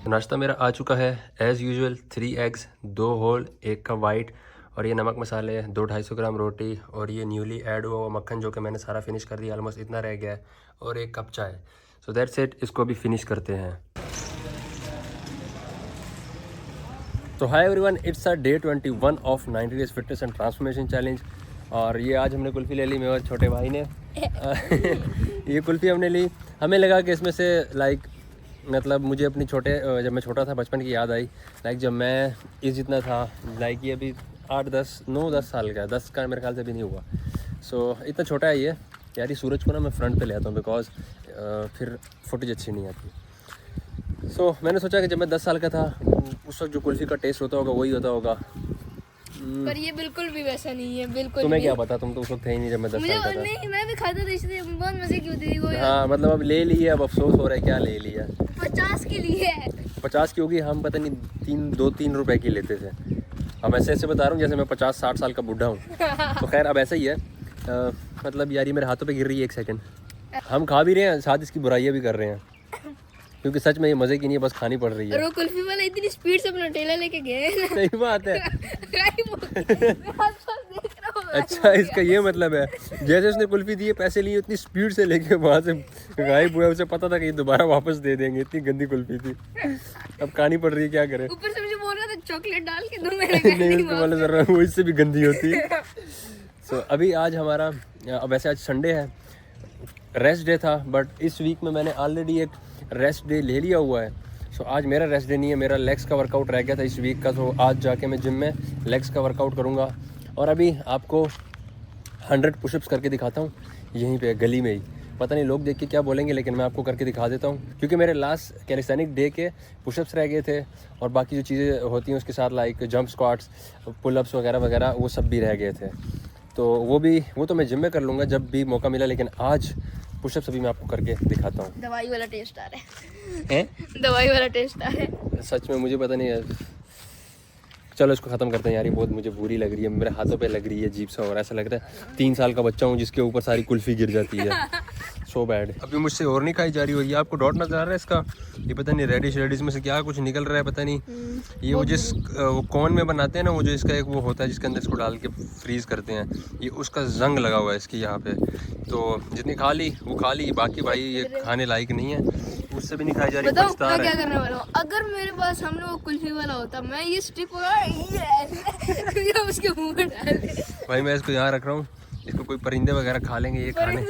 तो नाश्ता मेरा आ चुका है एज़ यूजुअल 3 एग्स, 2 होल, 1 का वाइट और ये नमक मसाले, 200-250 ग्राम रोटी और ये न्यूली ऐड हुआ हुआ मक्खन जो कि मैंने सारा फिनिश कर दिया, ऑलमोस्ट इतना रह गया है, और 1 कप चाय। सो दैट्स इट, इसको भी फिनिश करते हैं। तो hi everyone, it's a day 21 of 90 days fitness and transformation challenge. और ये आज हमने कुल्फ़ी ले ली, मेरे छोटे भाई ने ये कुल्फ़ी हमने ली, हमें लगा कि इसमें से मतलब मुझे अपनी जब मैं छोटा था बचपन की याद आई। जब मैं इस जितना था, ये अभी 9-10 साल का है, 10 का मेरे ख्याल से भी नहीं हुआ। सो इतना छोटा है ये यार। ये सूरज को ना मैं फ्रंट पे ले आता हूँ बिकॉज फिर फुटेज अच्छी नहीं आती। सो मैंने सोचा कि जब मैं 10 साल का था उस वक्त जो कुल्फ़ी का टेस्ट होता होगा वही होता होगा, पर ये बिल्कुल भी वैसा नहीं है। बिल्कुल तुम्हें क्या पता, तुम तो उस वक्त थे ही नहीं जब मैं 10 साल का था। नहीं, मैं भी खाता था इसलिए बहुत मजे की होती थी वो। हाँ मतलब अब ले लिया, अब अफसोस हो रहा है क्या ले लिया। 50 की ली है, 50 की होगी, हम पता नहीं 2-3 रुपए की लेते थे। अब ऐसे बता रहा हूँ जैसे मैं 50-60 साल का बूढ़ा हूँ। तो खैर अब ऐसा ही है। मतलब यार ये मेरे हाथों पे गिर रही है, 1 सेकंड। हम खा भी रहे हैं, साथ इसकी बुराइयाँ भी कर रहे हैं, क्योंकि सच में ये मज़े की नहीं है, बस खानी पड़ रही है। और कुल्फी वाला इतनी स्पीड से अपना ठेला लेके गए ना। सही बात है। अच्छा, इसका ये मतलब है जैसे उसने कुल्फी दी है, पैसे लिए, उतनी स्पीड से लेके वहाँ से गायब हुआ। उसे पता था कि ये दोबारा वापस दे देंगे, इतनी गंदी कुल्फी थी। अब खानी पड़ रही है, क्या करें। ऊपर से मुझे बोल रहा था चॉकलेट डाल के दो नहीं, उसके वाले जरूर वो इससे भी गंदी होती है। सो अभी आज हमारा, वैसे आज संडे है, रेस्ट डे था, बट इस वीक में मैंने ऑलरेडी एक रेस्ट डे ले लिया हुआ है। सो आज मेरा रेस्ट डे नहीं है, मेरा लेग्स का वर्कआउट रह गया था इस वीक का। तो आज जाके मैं जिम में लेग्स का वर्कआउट करूँगा और अभी आपको 100 पुशअप्स करके दिखाता हूँ यहीं पे गली में ही। पता नहीं लोग देख के क्या बोलेंगे, लेकिन मैं आपको करके दिखा देता हूँ, क्योंकि मेरे लास्ट कैलिस्थेनिक डे के पुशअप्स रह गए थे और बाकी जो चीज़ें होती हैं उसके साथ जंप स्क्वाट्स, पुलअप्स वगैरह वगैरह, वो सब भी रह गए थे। तो वो तो मैं जिम में कर लूँगा जब भी मौका मिला, लेकिन आज पुशअप्स अभी मैं आपको करके दिखाता हूँ। दवाई वाला टेस्ट आ रहा है। दवाई वाला टेस्ट आ रहा है सच में मुझे पता नहीं है। चलो इसको ख़त्म करते हैं यार, ये बहुत मुझे बुरी लग रही है, मेरे हाथों पे लग रही है, अजीब सा हो रहा है, ऐसा लग रहा है 3 साल का बच्चा हूँ जिसके ऊपर सारी कुल्फ़ी गिर जाती है। So bad. अभी मुझसे और नहीं खाई जा रही हो। ये आपको डॉट नजर आ रहा है इसका, ये पता नहीं रेडिश में से क्या कुछ निकल रहा है, पता नहीं। ये वो जिस वो कॉर्न में बनाते हैं ना, वो जो इसका एक वो होता है जिसके अंदर इसको डाल के फ्रीज़ करते हैं, ये उसका जंग लगा हुआ है इसकी यहाँ पे। तो जितनी खा ली वो खा ली, बाकी भाई ये खाने लायक नहीं है, उससे भी नहीं खाई जा रही। बताओ मैं क्या करने वाला हूँ। अगर मेरे पास हम लोग कुल्फी वाला होता, मैं ये स्टिक उसके मुंह में डाल दे। भाई मैं इसको यहाँ रख रहा हूँ, इसको कोई परिंदे वगैरह खा लेंगे ये खाने।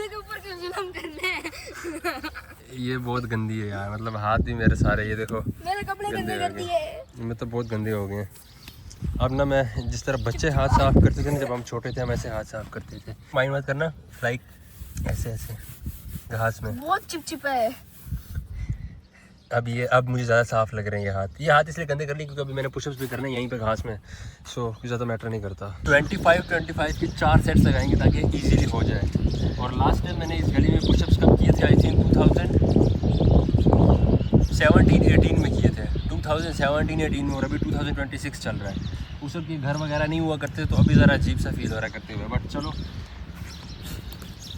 ये बहुत गंदी है यार, मतलब हाथ भी मेरे सारे, ये देखो मेरे कपड़े गंदे कर दिए। मैं तो बहुत गंदे हो गए हैं। अब ना मैं जिस तरह बच्चे हाथ साफ करते थे ना जब हम छोटे थे, हम ऐसे हाथ साफ करते थे। माइंड मत करना, ऐसे घास में बहुत चिपचिपा है। अब मुझे ज़्यादा साफ़ लग रहे हैं ये हाथ इसलिए गंदे कर लिए क्योंकि अभी मैंने पुशअप्स भी करने यहीं पे घास में। सो ज़्यादा मैटर नहीं करता। 25 की 4 सेट्स लगाएंगे ताकि इजीली हो जाए। और लास्ट टाइम मैंने इस गली में पुशअप्स कब किए थे, आई थिंक 2017-18 में किए थे, 2017-18 में, और अभी 2026 चल रहा है। उस वक्त घर वगैरह नहीं हुआ करते, तो अभी ज़रा अजीब सा फील हो रहा है करते हुए, बट चलो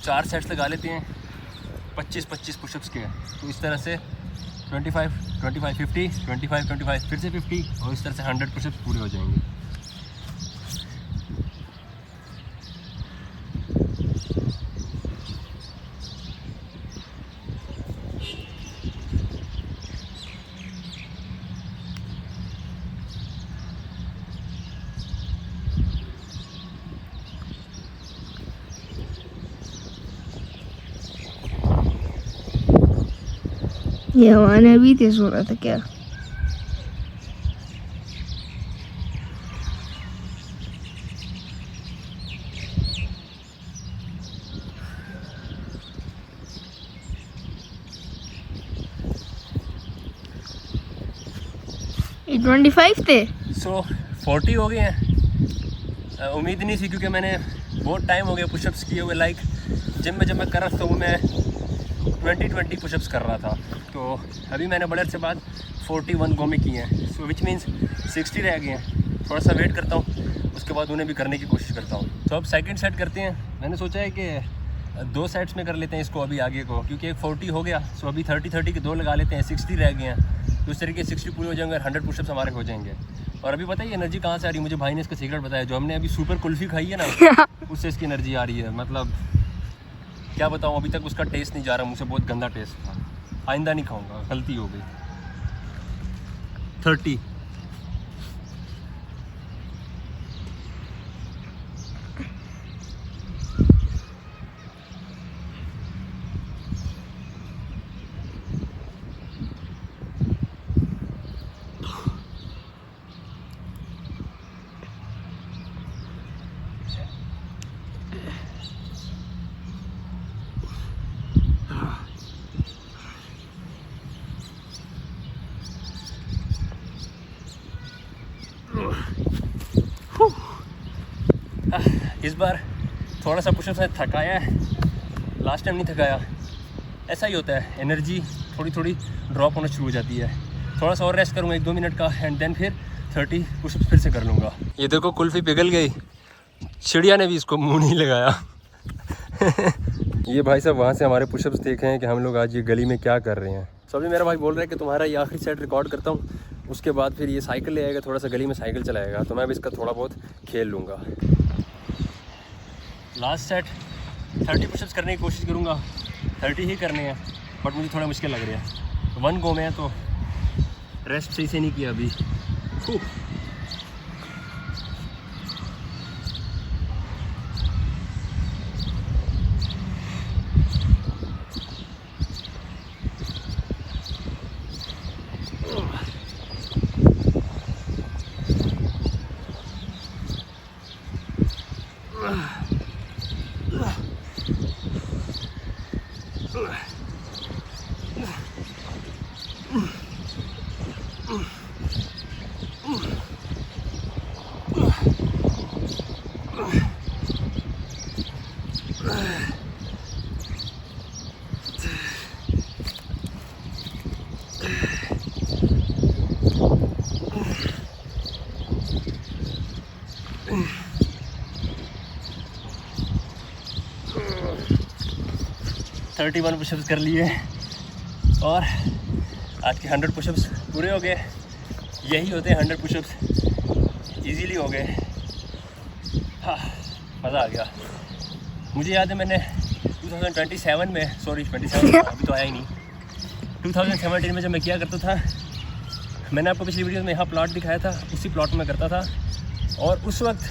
4 सेट्स लगा लेते हैं 25 पुशअप्स के। तो इस तरह से 25, 50, 25, फिर से 50, और इस तरह से 100 पुशअप्स पूरे हो जाएंगे। ये हमारे अभी तेज हो रहा था क्या? ये 25 थे। सो 40 हो गए हैं। उम्मीद नहीं थी क्योंकि मैंने बहुत टाइम हो गया पुशअप्स किए हुए। जिम में जब मैं कर रहा था वो मैं 20 पुशअप्स कर रहा था, तो अभी मैंने बड़े अरसे बाद 41 गो में किए हैं। सो विच मीन्स 60 रह गए हैं। थोड़ा सा वेट करता हूँ, उसके बाद उन्हें भी करने की कोशिश करता हूँ। तो अब सेकंड सेट करते हैं। मैंने सोचा है कि 2 सेट्स में कर लेते हैं इसको अभी आगे को, क्योंकि एक 40 हो गया। सो अभी 30 के 2 लगा लेते हैं, 60 रह गए हैं। तो इस तरीके 60 पूरे हो जाएंगे और 100 पुशअप्स हमारे हो जाएंगे। और अभी पता है एनर्जी कहाँ से आ रही है, मुझे भाई ने इसका सीक्रेट बताया। जो हमने अभी सुपर कुल्फ़ी खाई है ना, उससे इसकी एनर्जी आ रही है। मतलब क्या बताऊँ, अभी तक उसका टेस्ट नहीं जा रहा मुझसे, बहुत गंदा टेस्ट था। आइंदा नहीं खाऊंगा, गलती हो गई। 30 इस बार थोड़ा सा पुशअप से थकाया है, लास्ट टाइम नहीं थकाया। ऐसा ही होता है, एनर्जी थोड़ी थोड़ी ड्रॉप होना शुरू हो जाती है। थोड़ा सा और रेस्ट करूँगा 1-2 मिनट का, एंड देन फिर 30 पुशअप्स फिर से कर लूँगा। ये देखो कुल्फ़ी पिघल गई, चिड़िया ने भी इसको मुंह नहीं लगाया। ये भाई साहब वहाँ से हमारे पुशअप्स देखे हैं कि हम लोग आज ये गली में क्या कर रहे हैं। तो अभी मेरा भाई बोल रहा है कि तुम्हारा ये आखिरी सेट रिकॉर्ड करता हूँ, उसके बाद फिर ये साइकिल ले आएगा, थोड़ा सा गली में साइकिल चलाएगा, तो मैं भी इसका थोड़ा बहुत खेल लूँगा। लास्ट सेट 30 पुशअप्स करने की कोशिश करूँगा, 30 ही करने हैं, बट मुझे थोड़ा मुश्किल लग रहा है। 1 गो में है तो रेस्ट सही से नहीं किया अभी। 31 पुशअप्स कर लिए और आज के 100 पुशअप्स पूरे हो गए। यही होते हैं 100 पुशअप्स, इजीली हो गए। हाँ, मज़ा आ गया। मुझे याद है मैंने 2027 में, सॉरी 27 अभी तो आया ही नहीं, 2017 में जब मैं किया करता था, मैंने आपको पिछली वीडियो में यहाँ प्लॉट दिखाया था, उसी प्लॉट में करता था। और उस वक्त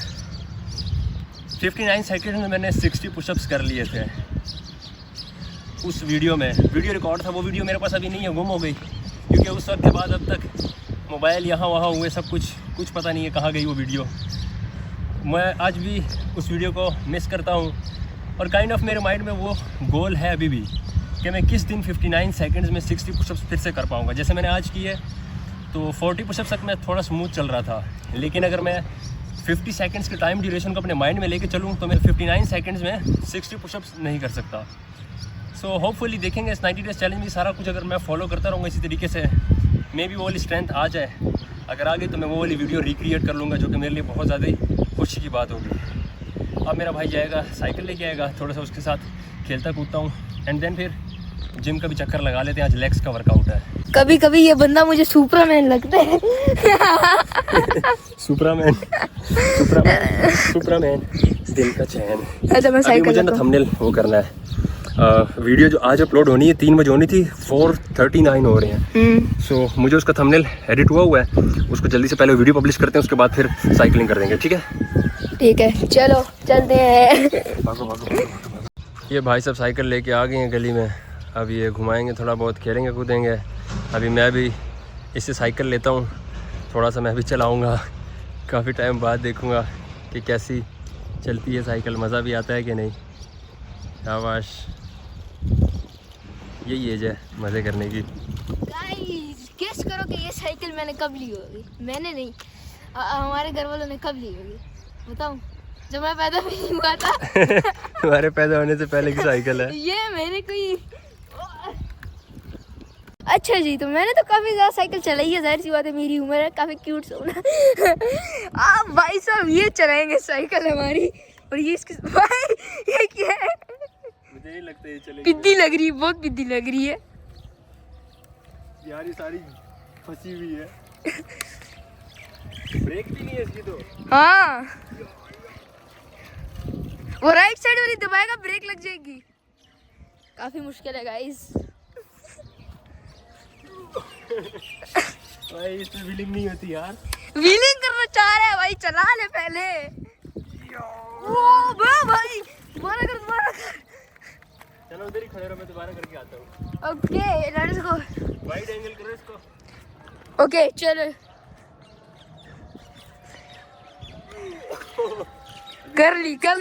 59 सेकेंड में मैंने 60 पुशअप्स कर लिए थे। उस वीडियो में वीडियो रिकॉर्ड था, वो वीडियो मेरे पास अभी नहीं है, गुम हो गई, क्योंकि उस वक्त के बाद अब तक मोबाइल यहाँ वहाँ हुए, सब कुछ पता नहीं है कहाँ गई वो वीडियो। मैं आज भी उस वीडियो को मिस करता हूँ और काइंड ऑफ मेरे माइंड में वो गोल है अभी भी कि मैं किस दिन 59 सेकंड्स में 60 पुशअप्स फिर से कर पाऊँगा। जैसे मैंने आज किए तो 40 पुशअप्स तक मैं थोड़ा स्मूथ चल रहा था, लेकिन अगर मैं 50 सेकंड्स के टाइम ड्यूरेशन को अपने माइंड में लेके चलूँ तो मैं 59 सेकंड्स में 60 पुशअप्स नहीं कर सकता। सो होपफुली देखेंगे इस 90 डेज़ चैलेंज में सारा कुछ अगर मैं फॉलो करता रहूँगा इसी तरीके से, मे बी वो वाली स्ट्रेंथ आ जाए। अगर आ गई तो मैं वो वाली वीडियो रिक्रिएट कर लूँगा, जो कि मेरे लिए बहुत ज़्यादा ही खुशी की बात होगी। अब मेरा भाई जाएगा साइकिल लेके आएगा, थोड़ा सा उसके साथ खेलता कूदता हूँ, एंड देन फिर जिम का भी चक्कर लगा लेते हैं। आज लेग्स का वर्कआउट है। कभी कभी ये बंदा मुझे सुपरमैन लगता है। सुपरमैन दिल का चैन। अच्छा, मैं साइकिल मुझे ना थंबनेल वो करना है। वीडियो जो आज अपलोड होनी है 3 बजे होनी थी, 4:39 हो रहे हैं। सो मुझे उसका थंबनेल एडिट हुआ है, उसको जल्दी से पहले वीडियो पब्लिश करते हैं, उसके बाद फिर साइकिलिंग कर देंगे। ठीक है, चलो चलते हैं। भागो। ये भाई सब साइकिल लेके आ गए हैं गली में, अब ये घुमाएंगे, थोड़ा बहुत खेलेंगे कूदेंगे। अभी मैं भी इससे साइकिल लेता हूँ, थोड़ा सा मैं भी चलाऊँगा, काफ़ी टाइम बाद देखूँगा कि कैसी चलती है साइकिल, मज़ा भी आता है कि नहीं। शाबाश, यही एज है मज़े करने की। गाइस गेस करो कि ये साइकिल मैंने कब ली होगी। मैंने नहीं, हमारे घर वालों ने कब ली होगी बताऊं? जब मैं पैदा भी नहीं हुआ था। तुम्हारे पैदा होने से पहले की साइकिल है ये मैंने कोई अच्छा जी, तो मैंने तो काफ़ी ज़्यादा साइकिल चलाई है, जाहिर सी बात है, मेरी उम्र है, काफ़ी क्यूट सोना। आप भाई साहब ये चलाएंगे साइकिल हमारी, और ये इसकी भाई ये क्या है? मुझे नहीं लगता ये चलेगी। पिद्दी लग रही है, बहुत पिद्दी लग रही है यार। ये सारी फंसी हुई है। ब्रेक भी नहीं है इसकी तो। हाँ, वो राइट साइड वाली दबाएगा ब्रेक लग जाएगी। काफी मुश्किल है गाइस। भाई इसमें व्हीलिंग नहीं होती यार। व्हीलिंग करना चाह रहा है भाई, चला ले पहले। ओ भाई दोबारा कर। चलो उधर ही खड़े रहो, मैं दोबारा करके आता हूँ। Okay let's go. Wide angle करो इसको। ओके चलो, कर ली काम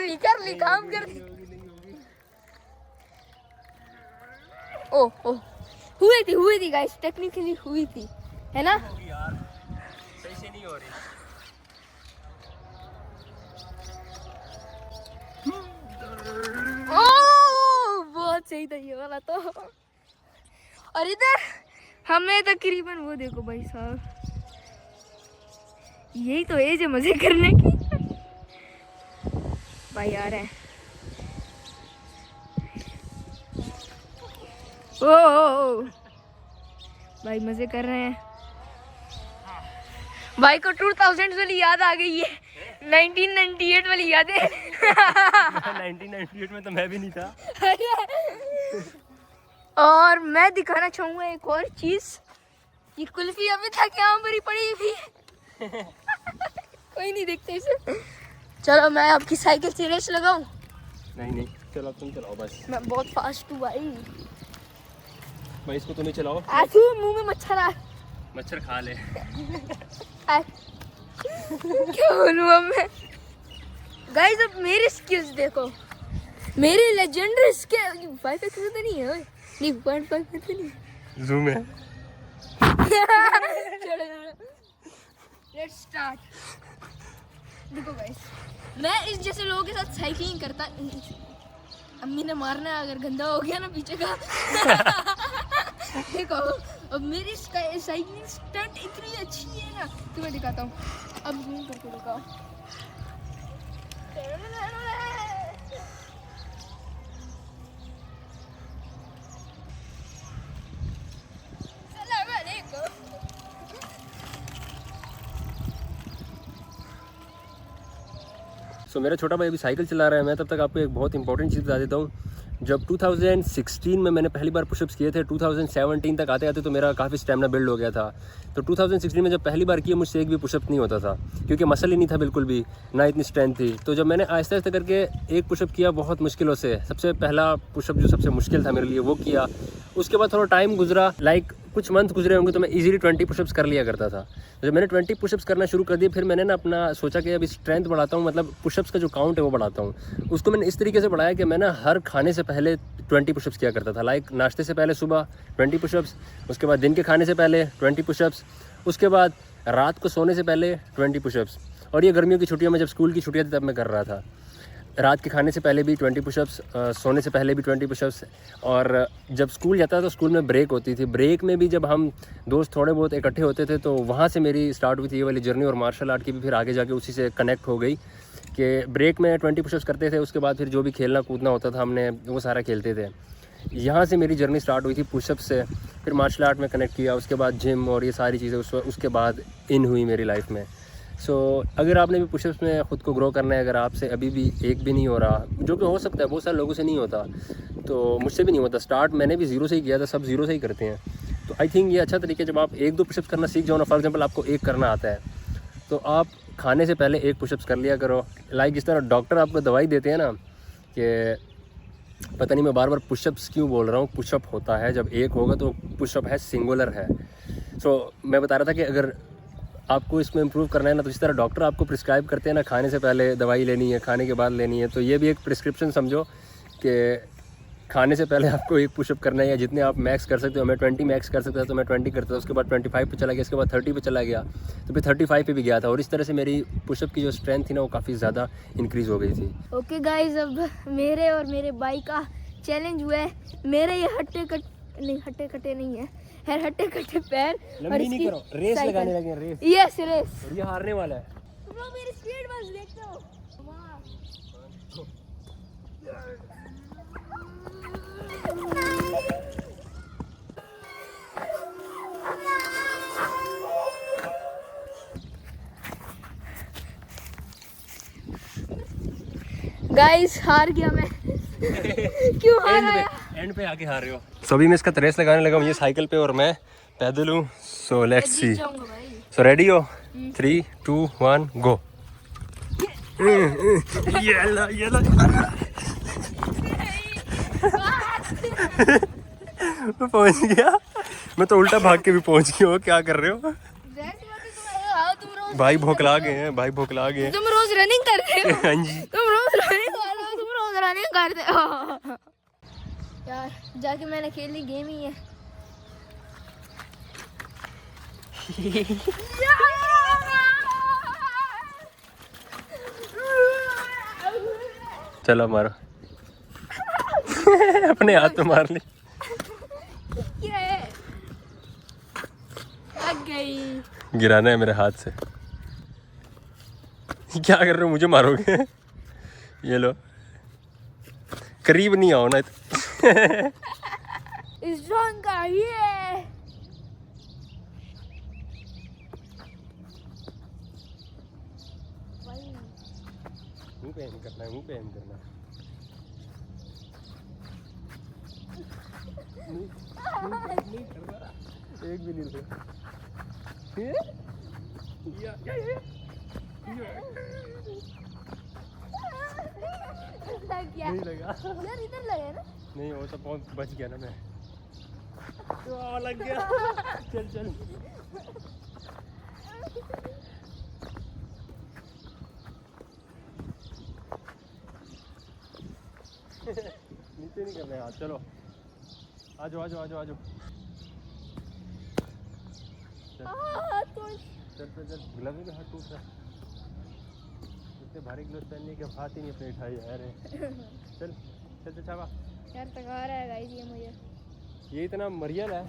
कर ली। ओ हुई थी गाइस, टेक्निकली हुई थी, है ना? यार सही से नहीं हो रही। ओ बहुत सही था ये वाला तो। और इधर हमें तकरीबन वो देखो भाई साहब, यही तो एज है मजे करने की। भाई आ रहे हैं। ओ भाई मजे कर रहे हैं। भाई को 2000 वाली याद आ गई है, 1998 वाली याद है। 1998 में तो मैं भी नहीं था। और मैं दिखाना चाहूंगा एक और चीज, ये कुल्फी अभी तक यहाँ पर ही पड़ी हुई है। कोई नहीं देखते इसे। चलो मैं आपकी साइकिल से रेस लगाऊं? नहीं चलो तुम चलाओ बस। मैं बहुत फास्ट हूँ भाई। भाई इसको तुम ही चलाओ। ऐसे ही मुंह में मच्छर आ। मच्छर खा ले। क्या बोलूं अब मैं। गाइस अब मेरी स्किल्स देखो, मेरी लेजेंडरी स्किल। वाईफाई तो नहीं है ओए, नहीं 0.5 पे तो नहीं। जूम है। चलो लेट्स स्टार्ट। देखो गाइस, मैं इस जैसे लोगों के साथ साइकिलिंग करता। अम्मी ने मारना है अगर गंदा हो गया ना पीछे का। देखो अब मेरी साइकिलिंग स्टंट इतनी अच्छी है ना, तुम्हें दिखाता हूँ। अब जूम करके दिखाओ। सलाम अलैकुम। सो मेरा छोटा भाई अभी साइकिल चला रहा है। मैं तब तक आपको एक बहुत इंपॉर्टेंट चीज़ बता देता हूँ। जब 2016 में मैंने पहली बार पुशअप्स किए थे, 2017 तक आते आते तो मेरा काफ़ी स्टेमिना बिल्ड हो गया था। तो 2016 में जब पहली बार किए, मुझसे एक भी पुशअप नहीं होता था, क्योंकि मसल ही नहीं था बिल्कुल भी, ना इतनी स्ट्रेंथ थी। तो जब मैंने आहिस्ता आहिस्ता करके एक पुशअप किया बहुत मुश्किलों से, सबसे पहला पुशअप जो सबसे मुश्किल था मेरे लिए वो किया। उसके बाद थोड़ा टाइम गुजरा, कुछ मंथ गुजरे होंगे, तो मैं इजीली 20 पुशअप्स कर लिया करता था। जब मैंने 20 पुशअप्स करना शुरू कर दिए, फिर मैंने ना अपना सोचा कि अभी स्ट्रेंथ बढ़ाता हूँ, मतलब पुशअप्स का जो काउंट है वो बढ़ाता हूँ। उसको मैंने इस तरीके से बढ़ाया कि मैं ना हर खाने से पहले 20 पुशअप्स किया करता था। नाश्ते से पहले सुबह 20 पुशअप्स, उसके बाद दिन के खाने से पहले 20 पुशअप्स, उसके बाद रात को सोने से पहले 20 पुशअप्स। और ये गर्मियों की छुट्टियों में, जब स्कूल की छुट्टियाँ थी तब मैं कर रहा था। रात के खाने से पहले भी 20 पुशअप्स, सोने से पहले भी 20 पुशअप्स। और जब स्कूल जाता था तो स्कूल में ब्रेक होती थी, ब्रेक में भी जब हम दोस्त थोड़े बहुत इकट्ठे होते थे तो वहाँ से मेरी स्टार्ट हुई थी ये वाली जर्नी। और मार्शल आर्ट की भी फिर आगे जाके उसी से कनेक्ट हो गई कि ब्रेक में 20 पुशअप्स करते थे, उसके बाद फिर जो भी खेलना कूदना होता था हमने वो सारा खेलते थे। यहाँ से मेरी जर्नी स्टार्ट हुई थी पुशअप से, फिर मार्शल आर्ट में कनेक्ट किया, उसके बाद जिम और ये सारी चीज़ें उसके बाद इन हुई मेरी लाइफ में। सो अगर आपने भी पुशअप्स में ख़ुद को ग्रो करना है, अगर आपसे अभी भी एक भी नहीं हो रहा, जो कि हो सकता है बहुत सारे लोगों से नहीं होता, तो मुझसे भी नहीं होता। स्टार्ट मैंने भी ज़ीरो से ही किया था, सब ज़ीरो से ही करते हैं। तो आई थिंक ये अच्छा तरीका है, जब आप 1-2 पुशअप्स करना सीख जाओ ना, फॉर एग्जांपल आपको एक करना आता है तो आप खाने से पहले 1 पुशअप्स कर लिया करो। जिस तरह डॉक्टर आपको दवाई देते हैं ना, कि पता नहीं मैं बार बार पुशअप्स क्यों बोल रहा हूँ, पुशअप होता है जब एक होगा तो पुशअप है, सिंगुलर है। सो मैं बता रहा था कि अगर आपको इसमें इम्प्रूव करना है ना, तो जिस तरह डॉक्टर आपको प्रिस्क्राइब करते हैं ना, खाने से पहले दवाई लेनी है, खाने के बाद लेनी है, तो ये भी एक प्रिस्क्रिप्शन समझो कि खाने से पहले आपको 1 पुशअप करना है, या जितने आप मैक्स कर सकते हो। मैं 20 मैक्स कर सकता था तो मैं 20 करता था, उसके बाद 25 पे चला गया, इसके बाद 30 पे चला गया, तो फिर 35 पे भी गया था। और इस तरह से मेरी पुशअप की जो स्ट्रेंथ थी ना, वो काफ़ी ज़्यादा इंक्रीज़ हो गई थी। ओके गाइस, अब मेरे और मेरे भाई का चैलेंज हुआ है। मेरे ये हट्टे कट्टे नहीं है, हट्टे कट्टे पैर। लंबी नहीं करो, रेस लगाने लगे, रेस। Yes race. और ये हारने वाला है। ब्रो मेरी स्पीड बस देखते हो। गाइस हार गया मैं। क्यों हारा? एंड पे आके हार रहे हो। सो अभी मैं इसका रेस लगाने लगा हूँ, ये साइकिल पे और मैं पैदल हूँ। So let's see. So ready हो? 3 2 1 गो। ये मैं पहुंच गया। मैं तो उल्टा भाग के भी पहुंच गया हूँ। क्या कर रहे हो भाई? भोकला गए हैं भाई, भोकला गए हैं। तुम रोज रनिंग करते हो? हाँ जी, तुम रोज रनिंग करते हो यार। जाके मैंने खेली गेम ही है। चलो मारो। अपने हाथ पे मार ली। लग गई। गिराना है मेरे हाथ से। क्या कर रहे हो? मुझे मारोगे? ये लो, करीब नहीं आओ ना। इस ड्रोन का ये मुंह पे एम करना है, मुंह पे एम करना है। नहीं कर रहा, एक भी नहीं लगा। नहीं लगा यार, इधर लगे ना। नहीं, वो तो बहुत बच गया ना मैं। लग गया। चल चल। नीचे नहीं करना है हाथ। चलो आ जाओ आ जाओ आ जाओ आ जाओ। चल चल चल। ग्लव्स में हाथ टूट रहा है। इतने भारी ग्लव्स पहनने के हाथ ही नहीं अपने उठाए जा रहे। चल चल चल छावा। यार थका रहा है गाइस ये मुझे। ये इतना मरियल है,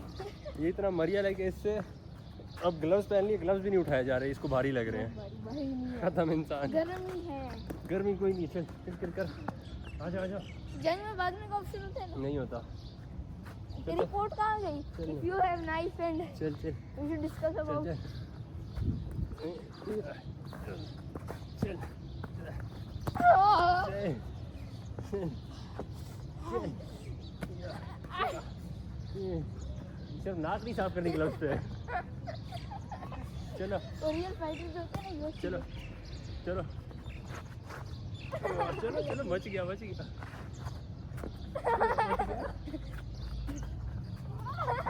ये इतना मरियल है कि इससे अब ग्लव्स पहन लिए, ग्लव्स भी नहीं उठाए जा रहे, इसको भारी लग रहे हैं। खत्म इंसान। गर्मी है। गर्मी कोई नहीं। चल चल कर कर। आ जा आ जा। जंग में भागने का ऑप्शन होता है ना? नहीं होता। तेरी रिपोर्ट कहाँ गई? If you have nice friend, चल चल we should discuss about. चल चल सिर्फ नाक नहीं साफ करने ग्लव्स पे। चलो रियल फाइटर्स होते हैं ना ये। चलो चलो चलो चलो। बच गया बच गया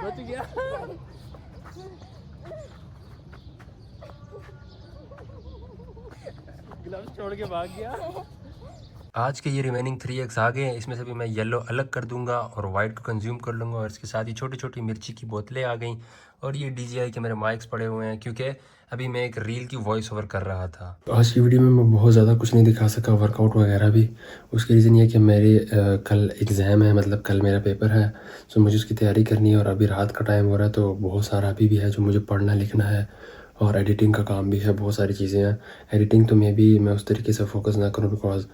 बच गया। ग्लव्स छोड़ के भाग गया। आज के ये रिमेनिंग 3x आ गए हैं। इसमें से भी मैं येलो अलग कर दूंगा और वाइट को कंज्यूम कर लूँगा। और इसके साथ ही छोटी छोटी मिर्ची की बोतलें आ गई। और ये DJI के मेरे माइक्स पड़े हुए हैं, क्योंकि अभी मैं एक रील की वॉइस ओवर कर रहा था। तो आज की वीडियो में मैं बहुत ज़्यादा कुछ नहीं दिखा सका, वर्कआउट वगैरह भी। उसकी रीज़न ये है कि मेरे कल एग्ज़ाम है, मतलब कल मेरा पेपर है। तो मुझे उसकी तैयारी करनी है और अभी रात का टाइम हो रहा है, तो बहुत सारा अभी भी है जो मुझे पढ़ना लिखना है। और एडिटिंग का काम भी है, बहुत सारी चीज़ें हैं। एडिटिंग तो मैं उस तरीके से फोकस ना करूँ, बिकॉज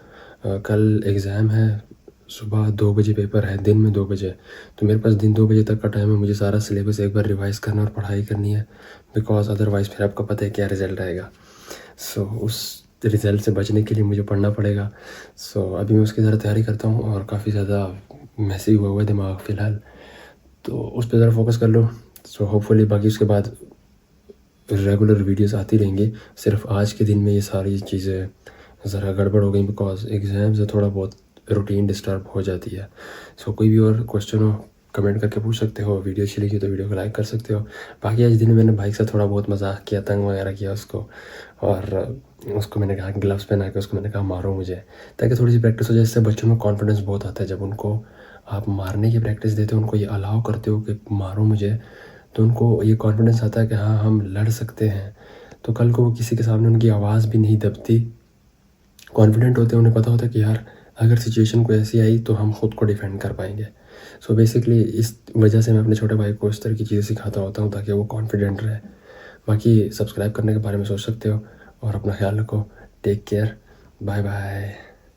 कल एग्ज़ाम है, सुबह 2 बजे पेपर है, दिन में 2 बजे। तो मेरे पास दिन 2 बजे तक का टाइम है। मुझे सारा सिलेबस एक बार रिवाइज़ करना और पढ़ाई करनी है, बिकॉज अदरवाइज़ फिर आपको पता है क्या रिज़ल्ट आएगा। सो उस रिज़ल्ट से बचने के लिए मुझे पढ़ना पड़ेगा। सो अभी मैं उसकी ज़रा तैयारी करता हूँ और काफ़ी ज़्यादा मैसी हुआ है दिमाग फ़िलहाल, तो उस पर ज़रा फोकस कर लो। सो होपफुली बाकी उसके बाद रेगुलर वीडियोस आती रहेंगी। सिर्फ आज के दिन में ये सारी चीज़ें ज़रा गड़बड़ हो गई, बिकॉज एग्ज़ाम से थोड़ा बहुत रूटीन डिस्टर्ब हो जाती है। सो कोई भी और क्वेश्चन हो कमेंट करके पूछ सकते हो। वीडियो अच्छी लगी तो वीडियो को लाइक कर सकते हो। बाकी आज दिन में मैंने भाई से थोड़ा बहुत मजाक किया, तंग वगैरह किया उसको, और उसको मैंने कहा कि ग्लव्स पहना के उसको मैंने कहा मारो मुझे, ताकि थोड़ी सी प्रैक्टिस हो जाए। इससे बच्चों में कॉन्फिडेंस बहुत आता है। जब उनको आप मारने की प्रैक्टिस देते हो, उनको ये अलाउ करते हो कि मारो मुझे, तो उनको ये कॉन्फिडेंस आता है कि हाँ हम लड़ सकते हैं। तो कल को वो किसी के सामने उनकी आवाज़ भी नहीं दबती, कॉन्फिडेंट होते हैं। उन्हें पता होता है कि यार अगर सिचुएशन को ऐसी आई तो हम खुद को डिफेंड कर पाएंगे। सो बेसिकली इस वजह से मैं अपने छोटे भाई को इस तरह की चीज़ें सिखाता होता हूँ, ताकि वो कॉन्फिडेंट रहे। बाकी सब्सक्राइब करने के बारे में सोच सकते हो और अपना ख्याल रखो। Take care, bye bye.